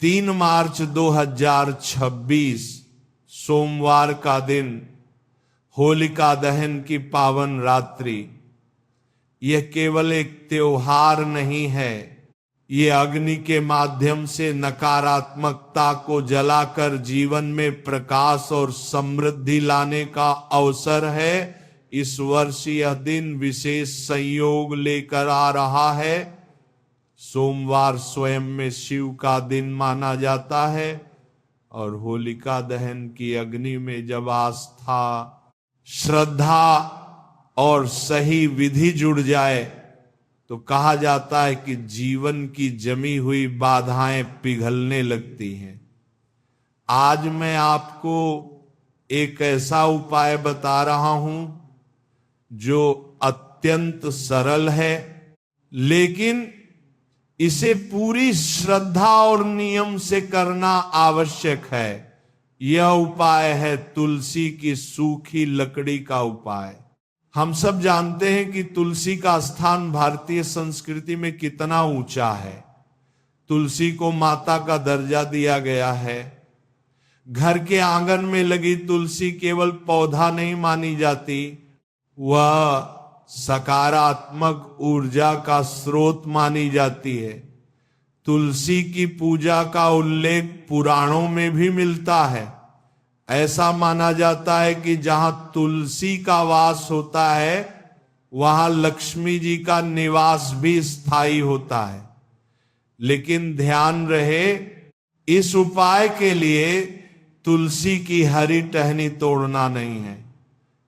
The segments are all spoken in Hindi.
3 मार्च 2026 सोमवार का दिन, होलिका दहन की पावन रात्रि। यह केवल एक त्योहार नहीं है, ये अग्नि के माध्यम से नकारात्मकता को जलाकर जीवन में प्रकाश और समृद्धि लाने का अवसर है। इस वर्ष यह दिन विशेष संयोग लेकर आ रहा है। सोमवार स्वयं में शिव का दिन माना जाता है और होलिका दहन की अग्नि में जब आस्था, श्रद्धा और सही विधि जुड़ जाए तो कहा जाता है कि जीवन की जमी हुई बाधाएं पिघलने लगती हैं। आज मैं आपको एक ऐसा उपाय बता रहा हूं जो अत्यंत सरल है, लेकिन इसे पूरी श्रद्धा और नियम से करना आवश्यक है। यह उपाय है तुलसी की सूखी लकड़ी का उपाय। हम सब जानते हैं कि तुलसी का स्थान भारतीय संस्कृति में कितना ऊंचा है। तुलसी को माता का दर्जा दिया गया है। घर के आंगन में लगी तुलसी केवल पौधा नहीं मानी जाती, वह सकारात्मक ऊर्जा का स्रोत मानी जाती है। तुलसी की पूजा का उल्लेख पुराणों में भी मिलता है। ऐसा माना जाता है कि जहां तुलसी का वास होता है वहां लक्ष्मी जी का निवास भी स्थायी होता है। लेकिन ध्यान रहे, इस उपाय के लिए तुलसी की हरी टहनी तोड़ना नहीं है,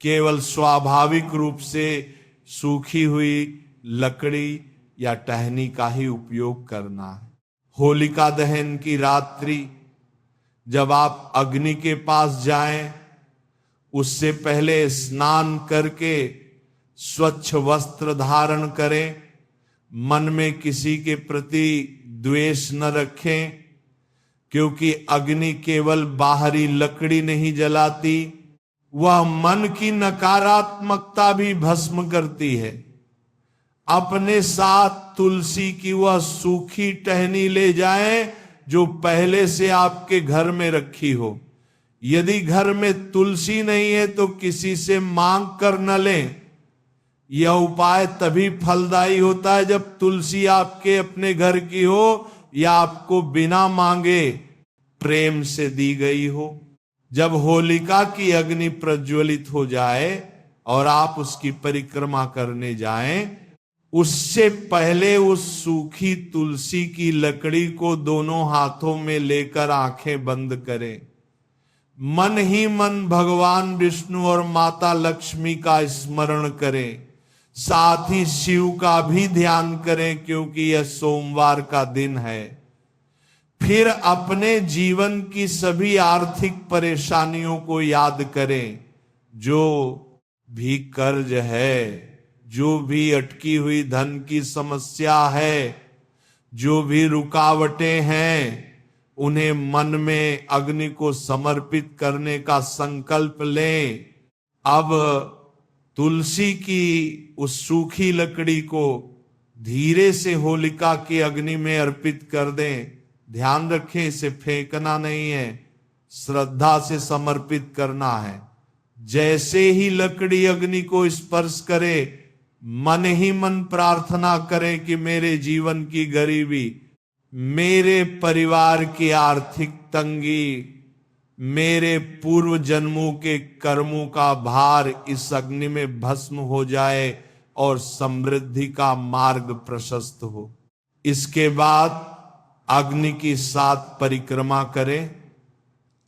केवल स्वाभाविक रूप से सूखी हुई लकड़ी या टहनी का ही उपयोग करना है। होलिका दहन की रात्रि जब आप अग्नि के पास जाएं, उससे पहले स्नान करके स्वच्छ वस्त्र धारण करें। मन में किसी के प्रति द्वेष न रखें, क्योंकि अग्नि केवल बाहरी लकड़ी नहीं जलाती, वह मन की नकारात्मकता भी भस्म करती है। अपने साथ तुलसी की वह सूखी टहनी ले जाएं जो पहले से आपके घर में रखी हो। यदि घर में तुलसी नहीं है तो किसी से मांग कर न लें। यह उपाय तभी फलदायी होता है जब तुलसी आपके अपने घर की हो या आपको बिना मांगे प्रेम से दी गई हो। जब होलिका की अग्नि प्रज्वलित हो जाए और आप उसकी परिक्रमा करने जाएं, उससे पहले उस सूखी तुलसी की लकड़ी को दोनों हाथों में लेकर आंखें बंद करें। मन ही मन भगवान विष्णु और माता लक्ष्मी का स्मरण करें। साथ ही शिव का भी ध्यान करें, क्योंकि यह सोमवार का दिन है। फिर अपने जीवन की सभी आर्थिक परेशानियों को याद करें। जो भी कर्ज है, जो भी अटकी हुई धन की समस्या है, जो भी रुकावटें हैं, उन्हें मन में अग्नि को समर्पित करने का संकल्प लें। अब तुलसी की उस सूखी लकड़ी को धीरे से होलिका की अग्नि में अर्पित कर दें। ध्यान रखें, इसे फेंकना नहीं है, श्रद्धा से समर्पित करना है। जैसे ही लकड़ी अग्नि को स्पर्श करे, मन ही मन प्रार्थना करें कि मेरे जीवन की गरीबी, मेरे परिवार की आर्थिक तंगी, मेरे पूर्व जन्मों के कर्मों का भार इस अग्नि में भस्म हो जाए और समृद्धि का मार्ग प्रशस्त हो। इसके बाद अग्नि की 7 परिक्रमा करें।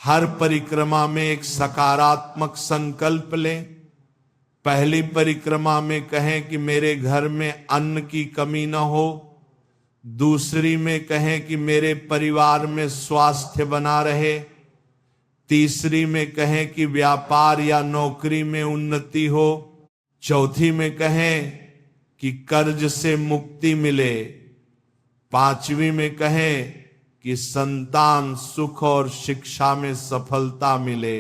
हर परिक्रमा में एक सकारात्मक संकल्प लें। पहली परिक्रमा में कहें कि मेरे घर में अन्न की कमी न हो। दूसरी में कहें कि मेरे परिवार में स्वास्थ्य बना रहे। तीसरी में कहें कि व्यापार या नौकरी में उन्नति हो। चौथी में कहें कि कर्ज से मुक्ति मिले। 5वीं में कहें कि संतान, सुख और शिक्षा में सफलता मिले।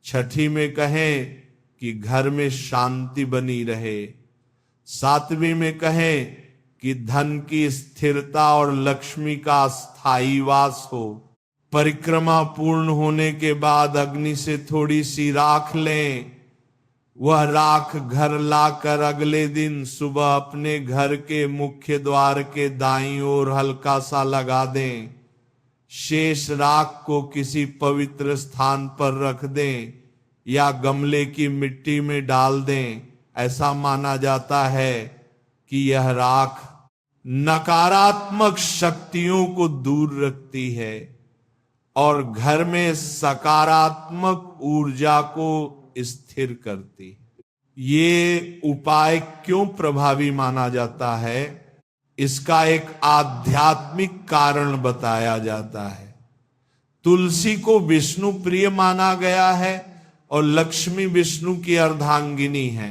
6ठी में कहें कि घर में शांति बनी रहे। 7वीं में कहें कि धन की स्थिरता और लक्ष्मी का स्थायी वास हो। परिक्रमा पूर्ण होने के बाद अग्नि से थोड़ी सी राख लें। वह राख घर लाकर अगले दिन सुबह अपने घर के मुख्य द्वार के दाईं ओर हल्का सा लगा दें। शेष राख को किसी पवित्र स्थान पर रख दें या गमले की मिट्टी में डाल दें। ऐसा माना जाता है कि यह राख नकारात्मक शक्तियों को दूर रखती है और घर में सकारात्मक ऊर्जा को स्थिर करती है। ये उपाय क्यों प्रभावी माना जाता है, इसका एक आध्यात्मिक कारण बताया जाता है। तुलसी को विष्णु प्रिय माना गया है और लक्ष्मी विष्णु की अर्धांगिनी है।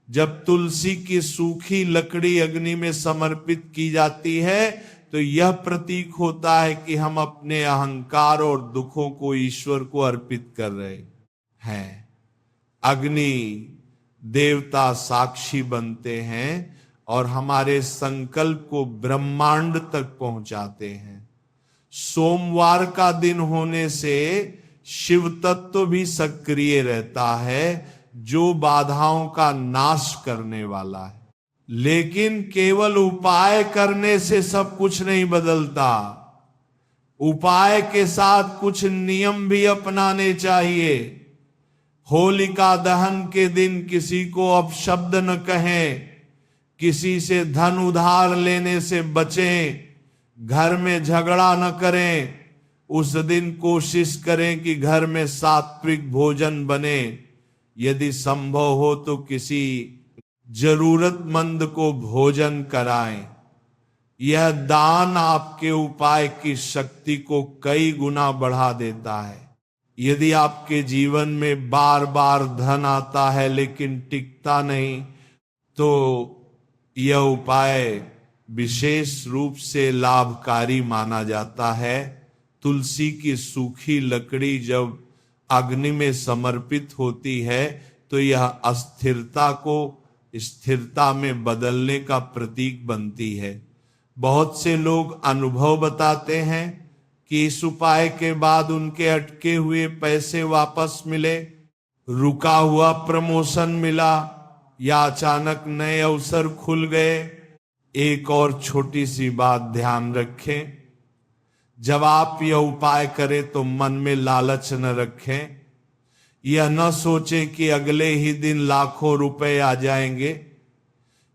जब तुलसी की सूखी लकड़ी अग्नि में समर्पित की जाती है तो यह प्रतीक होता है कि हम अपने अहंकार और दुखों को ईश्वर को अर्पित कर रहे हैं। अग्नि देवता साक्षी बनते हैं और हमारे संकल्प को ब्रह्मांड तक पहुंचाते हैं। सोमवार का दिन होने से शिव तत्व भी सक्रिय रहता है, जो बाधाओं का नाश करने वाला है। लेकिन केवल उपाय करने से सब कुछ नहीं बदलता। उपाय के साथ कुछ नियम भी अपनाने चाहिए। होलिका दहन के दिन किसी को अपशब्द न कहें, किसी से धन उधार लेने से बचें, घर में झगड़ा न करें। उस दिन कोशिश करें कि घर में सात्विक भोजन बने। यदि संभव हो तो किसी जरूरतमंद को भोजन कराएं। यह दान आपके उपाय की शक्ति को कई गुना बढ़ा देता है। यदि आपके जीवन में बार बार धन आता है लेकिन टिकता नहीं, तो यह उपाय विशेष रूप से लाभकारी माना जाता है। तुलसी की सूखी लकड़ी जब अग्नि में समर्पित होती है तो यह अस्थिरता को स्थिरता में बदलने का प्रतीक बनती है। बहुत से लोग अनुभव बताते हैं कि इस उपाय के बाद उनके अटके हुए पैसे वापस मिले, रुका हुआ प्रमोशन मिला या अचानक नए अवसर खुल गए। एक और छोटी सी बात ध्यान रखें, जब आप यह उपाय करें तो मन में लालच न रखें। यह न सोचें कि अगले ही दिन लाखों रुपए आ जाएंगे।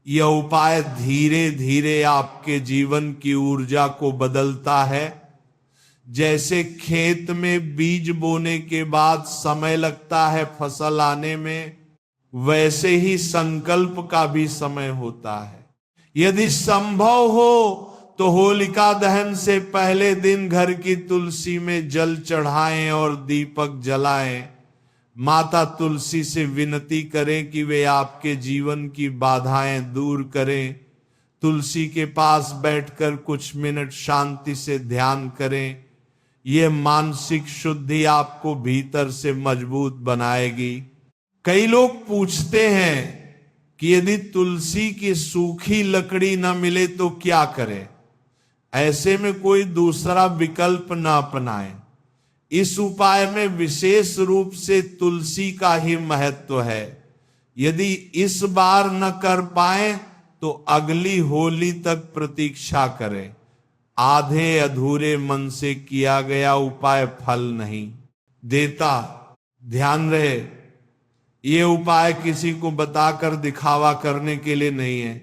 यह उपाय धीरे धीरे आपके जीवन की ऊर्जा को बदलता है। जैसे खेत में बीज बोने के बाद समय लगता है फसल आने में, वैसे ही संकल्प का भी समय होता है। यदि संभव हो तो होलिका दहन से पहले दिन घर की तुलसी में जल चढ़ाएं और दीपक जलाएं। माता तुलसी से विनती करें कि वे आपके जीवन की बाधाएं दूर करें। तुलसी के पास बैठकर कुछ मिनट शांति से ध्यान करें। यह मानसिक शुद्धि आपको भीतर से मजबूत बनाएगी। कई लोग पूछते हैं कि यदि तुलसी की सूखी लकड़ी न मिले तो क्या करें। ऐसे में कोई दूसरा विकल्प न अपनाएं। इस उपाय में विशेष रूप से तुलसी का ही महत्व है। यदि इस बार न कर पाए तो अगली होली तक प्रतीक्षा करें। आधे अधूरे मन से किया गया उपाय फल नहीं देता। ध्यान रहे, ये उपाय किसी को बताकर दिखावा करने के लिए नहीं है।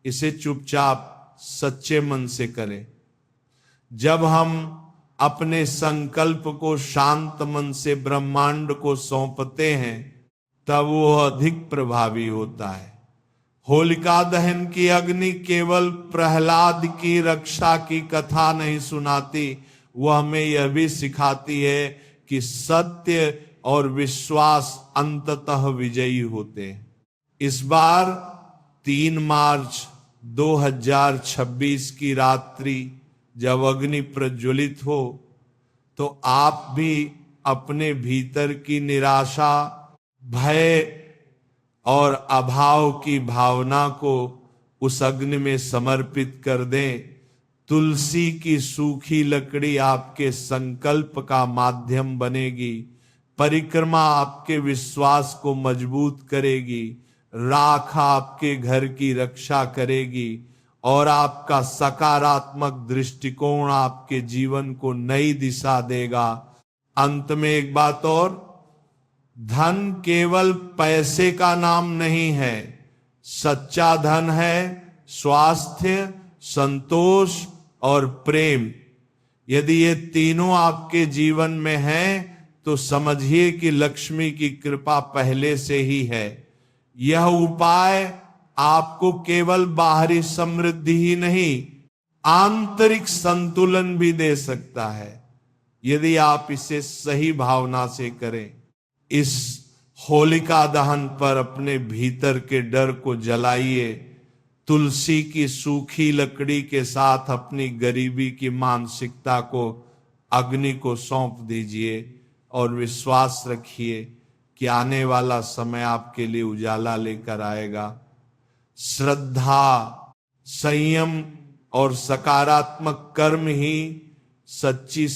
इसे चुपचाप सच्चे मन से करें। जब हम अपने संकल्प को शांत मन से ब्रह्मांड को सौंपते हैं तब वो अधिक प्रभावी होता है। होलिका दहन की अग्नि केवल प्रहलाद की रक्षा की कथा नहीं सुनाती, वह हमें यह भी सिखाती है कि सत्य और विश्वास अंततः विजयी होते हैं। इस बार 3 मार्च 2026 की रात्रि जब अग्नि प्रज्वलित हो तो आप भी अपने भीतर की निराशा, भय और अभाव की भावना को उस अग्नि में समर्पित कर दें। तुलसी की सूखी लकड़ी आपके संकल्प का माध्यम बनेगी। परिक्रमा आपके विश्वास को मजबूत करेगी। राख आपके घर की रक्षा करेगी और आपका सकारात्मक दृष्टिकोण आपके जीवन को नई दिशा देगा। अंत में एक बात और, धन केवल पैसे का नाम नहीं है। सच्चा धन है स्वास्थ्य, संतोष और प्रेम। यदि ये तीनों आपके जीवन में हैं तो समझिए कि लक्ष्मी की कृपा पहले से ही है। यह उपाय आपको केवल बाहरी समृद्धि ही नहीं, आंतरिक संतुलन भी दे सकता है यदि आप इसे सही भावना से करें। इस होलिका दहन पर अपने भीतर के डर को जलाइए। तुलसी की सूखी लकड़ी के साथ अपनी गरीबी की मानसिकता को अग्नि को सौंप दीजिए और विश्वास रखिए कि आने वाला समय आपके लिए उजाला लेकर आएगा। श्रद्धा, संयम और सकारात्मक कर्म ही सच्ची